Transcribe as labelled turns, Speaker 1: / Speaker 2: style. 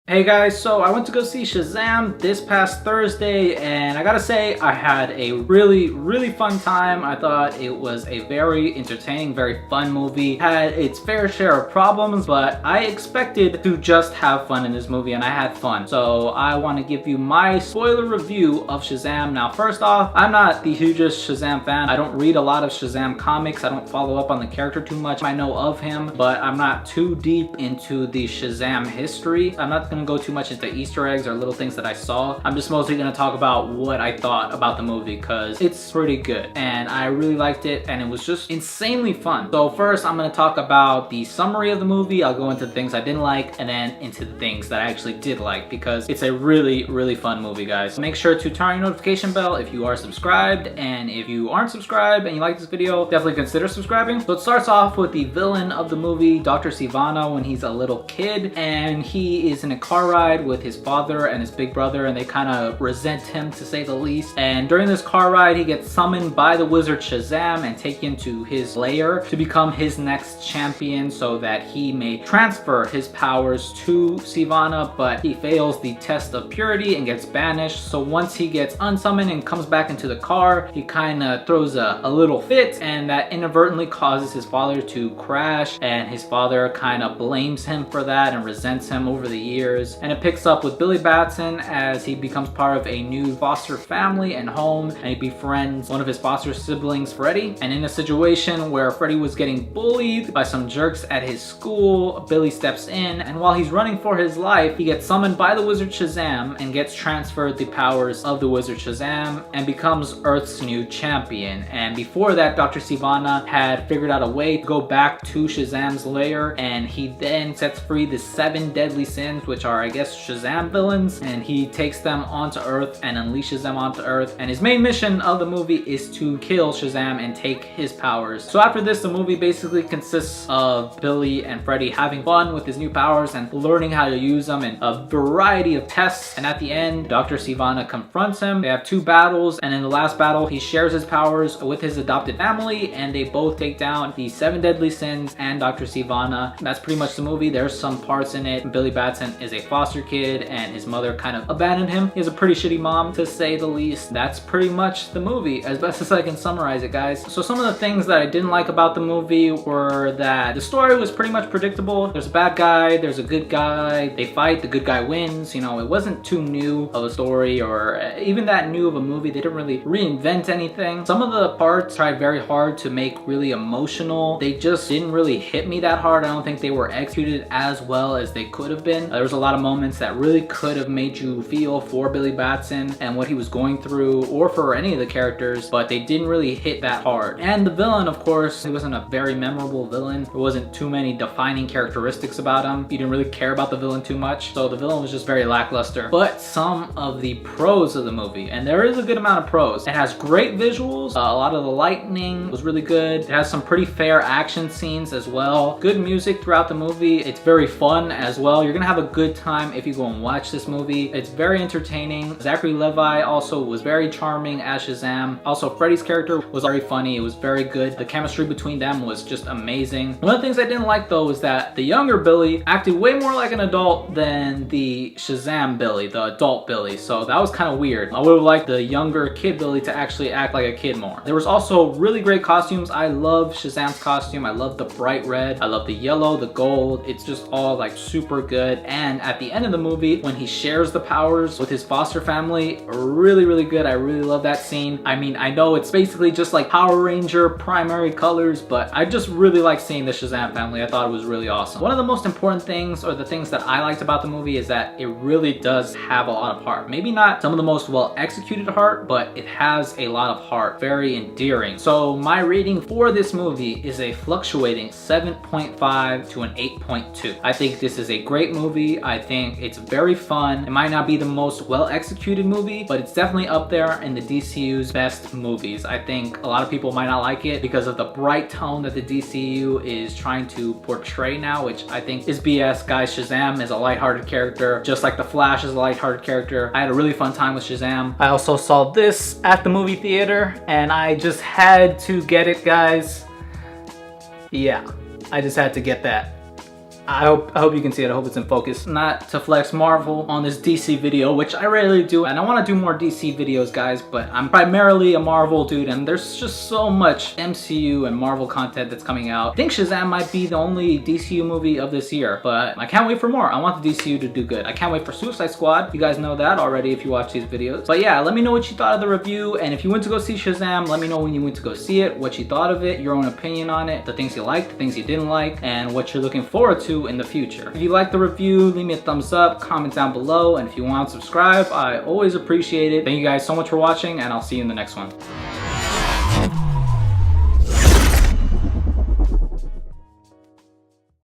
Speaker 1: Hey guys, so I went to go see Shazam this past Thursday and I gotta say I had a really fun time. I thought it was a very entertaining, very fun movie. Had its fair share of problems, but I expected to just have fun in this movie and I had fun. So I want to give you my spoiler review of Shazam. Now first off, I'm not the hugest Shazam fan. I don't read a lot of Shazam comics. I don't follow up on the character too much. I know of him, but I'm not too deep into the Shazam history. I'm not gonna go too much into Easter eggs or little things that I saw. I'm just mostly gonna talk about what I thought about the movie because it's pretty good and I really liked it and it was just insanely fun. So first I'm gonna talk about the summary of the movie. I'll go into the things I didn't like and then into the things that I actually did like because it's a really fun movie, guys. Make sure to turn on your notification bell if you are subscribed, and if you aren't subscribed and you like this video, definitely consider subscribing. So it starts off with the villain of the movie, Dr. Sivana, when he's a little kid and he is in a car ride with his father and his big brother, and they kind of resent him to say the least. And during this car ride he gets summoned by the wizard Shazam and taken to his lair to become his next champion so that he may transfer his powers to Sivana, but he fails the test of purity and gets banished. So once he gets unsummoned and comes back into the car, he kind of throws a little fit, and that inadvertently causes his father to crash, and his father kind of blames him for that and resents him over the years. And it picks up with Billy Batson as he becomes part of a new foster family and home, and he befriends one of his foster siblings, Freddy. And in a situation where Freddy was getting bullied by some jerks at his school, Billy steps in, and while he's running for his life, he gets summoned by the wizard Shazam and gets transferred the powers of the wizard Shazam and becomes Earth's new champion. And before that, Dr. Sivana had figured out a way to go back to Shazam's lair, and he then sets free the 7 deadly sins, which are, I guess, Shazam villains, and he takes them onto Earth and unleashes them onto Earth. And his main mission of the movie is to kill Shazam and take his powers. So after this, the movie basically consists of Billy and Freddy having fun with his new powers and learning how to use them in a variety of tests. And at the end, Dr. Sivana confronts him. They have 2 battles, and in the last battle, he shares his powers with his adopted family, and they both take down the 7 deadly sins and Dr. Sivana. That's pretty much the movie. There's some parts in it. Billy Batson is a foster kid and his mother kind of abandoned him. He has a pretty shitty mom, to say the least. That's pretty much the movie as best as I can summarize it, guys. So some of the things that I didn't like about the movie were that the story was pretty much predictable. There's a bad guy, there's a good guy, they fight, the good guy wins. You know, it wasn't too new of a story or even that new of a movie. They didn't really reinvent anything. Some of the parts tried very hard to make really emotional. They just didn't really hit me that hard. I don't think they were executed as well as they could have been. There was a lot of moments that really could have made you feel for Billy Batson and what he was going through, or for any of the characters, but they didn't really hit that hard. And the villain, of course, he wasn't a very memorable villain. There wasn't too many defining characteristics about him. You didn't really care about the villain too much, so the villain was just very lackluster. But some of the pros of the movie, and there is a good amount of pros. It has great visuals. A lot of the lightning was really good. It has some pretty fair action scenes as well. Good music throughout the movie. It's very fun as well. You're gonna have a good time if you go and watch this movie. It's very entertaining. Zachary Levi also was very charming as Shazam. Also, Freddy's character was very funny. It was very good. The chemistry between them was just amazing. One of the things I didn't like though is that the younger Billy acted way more like an adult than the Shazam Billy, the adult Billy. So that was kind of weird. I would have liked the younger kid Billy to actually act like a kid more. There was also really great costumes. I love Shazam's costume. I love the bright red. I love the yellow, the gold. It's just all like super good. And at the end of the movie, when he shares the powers with his foster family, really good. I really love that scene. I mean, I know it's basically just like Power Ranger primary colors, but I just really like seeing the Shazam family. I thought it was really awesome. One of the most important things, or the things that I liked about the movie, is that it really does have a lot of heart. Maybe not some of the most well executed heart, but it has a lot of heart. Very endearing. So my rating for this movie is a fluctuating 7.5 to an 8.2. I think this is a great movie. I think it's very fun. It might not be the most well executed movie, but it's definitely up there in the DCU's best movies. I think a lot of people might not like it because of the bright tone that the DCU is trying to portray now, which I think is BS, guys. Shazam is a lighthearted character, just like the Flash is a lighthearted character. I had a really fun time with Shazam. I also saw this at the movie theater and I just had to get it, guys. Yeah, I just had to get that. I hope you can see it. I hope it's in focus. Not to flex Marvel on this DC video, which I rarely do, and I want to do more DC videos, guys, but I'm primarily a Marvel dude, and there's just so much MCU and Marvel content that's coming out. I think Shazam might be the only DCU movie of this year, but I can't wait for more. I want the DCU to do good. I can't wait for Suicide Squad. You guys know that already if you watch these videos. But yeah, let me know what you thought of the review, and if you went to go see Shazam, let me know when you went to go see it, what you thought of it, your own opinion on it, the things you liked, the things you didn't like, and what you're looking forward to in the future. If you liked the review, leave me a thumbs up, comment down below, and if you want to subscribe, I always appreciate it. Thank you guys so much for watching, and I'll see you in the next one.